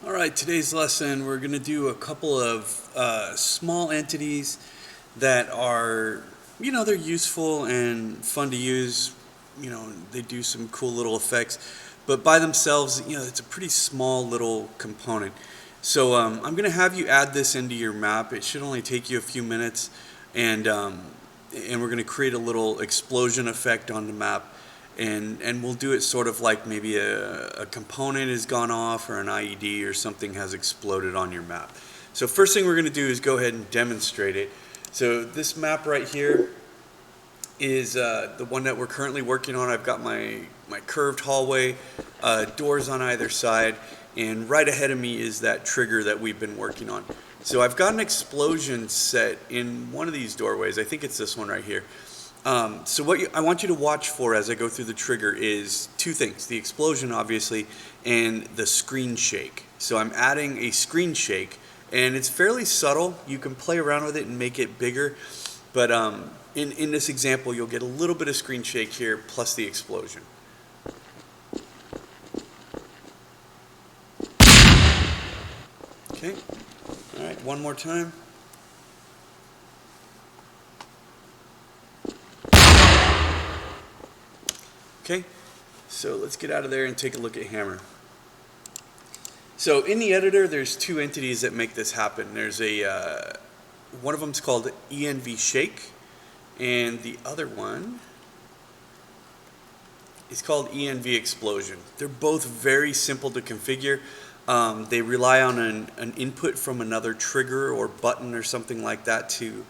All right, today's lesson, we're going to do a couple of small entities that are, they're useful and fun to use. They do some cool little effects, but by themselves, it's a pretty small little component. So I'm going to have you add this into your map. It should only take you a few minutes, and we're going to create a little explosion effect on the map. And we'll do it sort of like maybe a component has gone off or an IED or something has exploded on your map. So first thing we're going to do is go ahead and demonstrate it. So this map right here is the one that we're currently working on. I've got my curved hallway, doors on either side, and right ahead of me is that trigger that we've been working on. So I've got an explosion set in one of these doorways. I think it's this one right here. So what I want you to watch for as I go through the trigger is two things: the explosion, obviously, and the screen shake. So I'm adding a screen shake, and it's fairly subtle. You can play around with it and make it bigger, but in this example, you'll get a little bit of screen shake here plus the explosion. Okay, all right, one more time. Okay, so let's get out of there and take a look at Hammer. So in the editor, there's two entities that make this happen. There's one of them is called ENV Shake, and the other one is called ENV Explosion. They're both very simple to configure. They rely on an input from another trigger or button or something like that to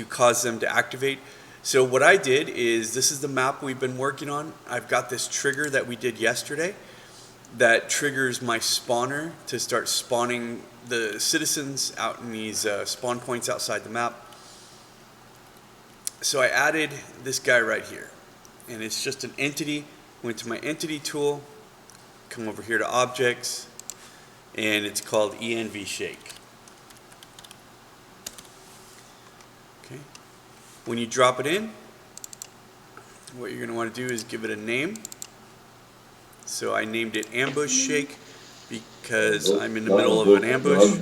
cause them to activate. So what I did is, this is the map we've been working on. I've got this trigger that we did yesterday that triggers my spawner to start spawning the citizens out in these spawn points outside the map. So I added this guy right here, and it's just an entity. Went to my entity tool, come over here to objects, and it's called ENV Shake. Okay. When you drop it in, what you're going to want to do is give it a name. So I named it Ambush Shake because I'm in the middle of an ambush.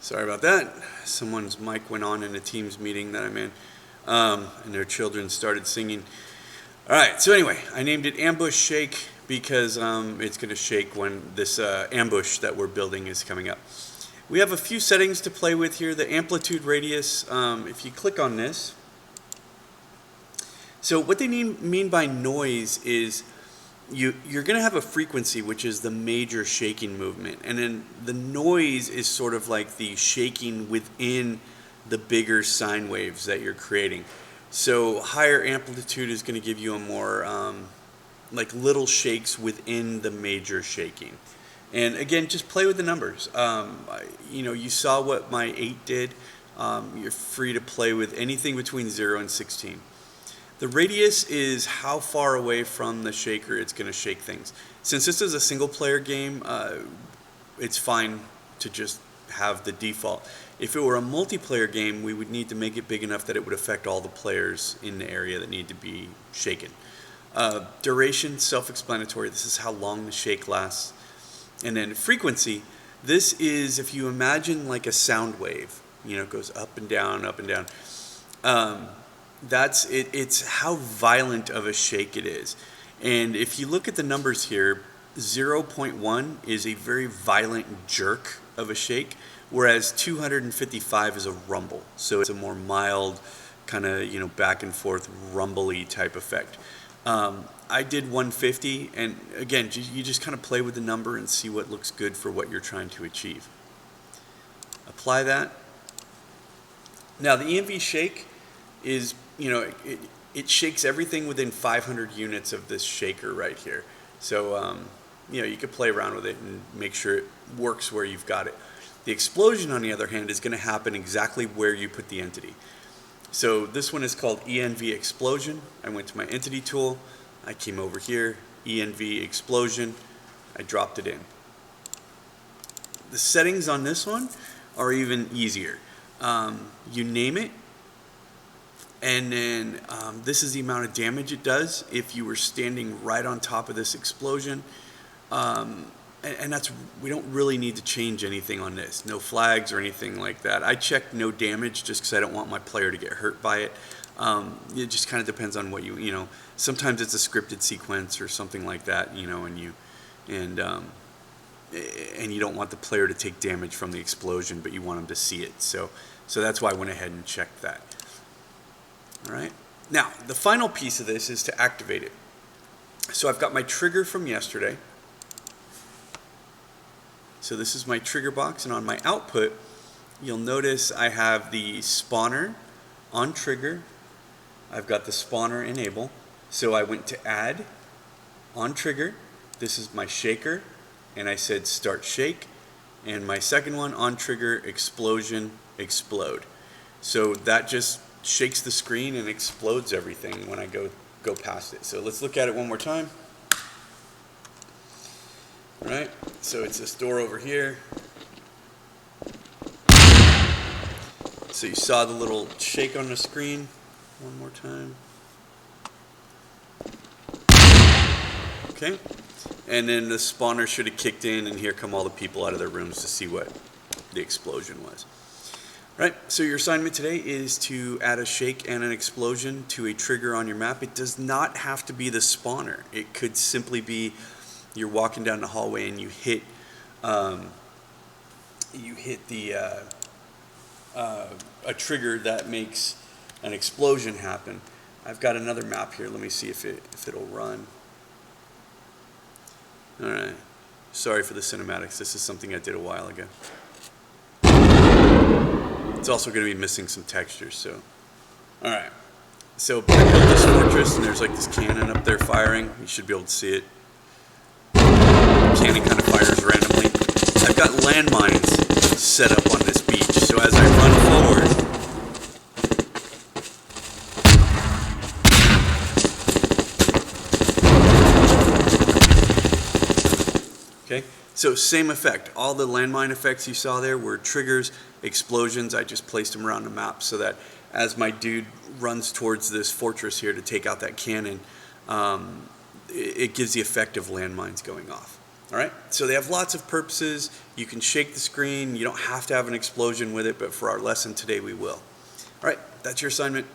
Sorry about that. Someone's mic went on in a Teams meeting that I'm in, and their children started singing. All right, so anyway, I named it Ambush Shake because it's going to shake when this ambush that we're building is coming up. We have a few settings to play with here. The amplitude radius, if you click on this. So what they mean by noise is you're going to have a frequency, which is the major shaking movement. And then the noise is sort of like the shaking within the bigger sine waves that you're creating. So higher amplitude is going to give you a more like little shakes within the major shaking. And again, just play with the numbers. You saw what my 8 did. You're free to play with anything between 0 and 16. The radius is how far away from the shaker it's going to shake things. Since this is a single player game, it's fine to just have the default. If it were a multiplayer game, we would need to make it big enough that it would affect all the players in the area that need to be shaken. Duration, self-explanatory. This is how long the shake lasts. And then frequency, this is, if you imagine like a sound wave, it goes up and down, up and down. That's it. It's how violent of a shake it is. And if you look at the numbers here, 0.1 is a very violent jerk of a shake, whereas 255 is a rumble. So it's a more mild kind of, back and forth rumbly type effect. I did 150, and again, you just kind of play with the number and see what looks good for what you're trying to achieve. Apply that. Now the ENV shake is, it shakes everything within 500 units of this shaker right here. So, you could play around with it and make sure it works where you've got it. The explosion, on the other hand, is going to happen exactly where you put the entity. So this one is called ENV Explosion. I went to my entity tool. I came over here, ENV Explosion. I dropped it in. The settings on this one are even easier. You name it, and then this is the amount of damage it does if you were standing right on top of this explosion. And that's, we don't really need to change anything on this. No flags or anything like that. I checked no damage just because I don't want my player to get hurt by it. It just kind of depends on what you know. Sometimes it's a scripted sequence or something like that, you know, and you don't want the player to take damage from the explosion, but you want them to see it. So that's why I went ahead and checked that. All right. Now, the final piece of this is to activate it. So I've got my trigger from yesterday. So this is my trigger box, and on my output, you'll notice I have the spawner on trigger. I've got the spawner enable. So I went to add on trigger. This is my shaker, and I said start shake. And my second one on trigger, explosion, explode. So that just shakes the screen and explodes everything when I go past it. So let's look at it one more time. All right, so it's this door over here. So you saw the little shake on the screen. One more time. Okay, and then the spawner should have kicked in, and here come all the people out of their rooms to see what the explosion was. Right, so your assignment today is to add a shake and an explosion to a trigger on your map. It does not have to be the spawner. It could simply be you're walking down the hallway and you hit a trigger that makes an explosion happen. I've got another map here. Let me see if it'll run. All right. Sorry for the cinematics. This is something I did a while ago. It's also going to be missing some textures. So, all right. So I built this fortress, and there's like this cannon up there firing. You should be able to see it. Cannon kind of fires randomly. I've got landmines set up on this beach, so as I run forward, okay, so same effect. All the landmine effects you saw there were triggers, explosions. I just placed them around the map so that as my dude runs towards this fortress here to take out that cannon, it gives the effect of landmines going off. All right, so they have lots of purposes. You can shake the screen. You don't have to have an explosion with it, but for our lesson today, we will. All right, that's your assignment.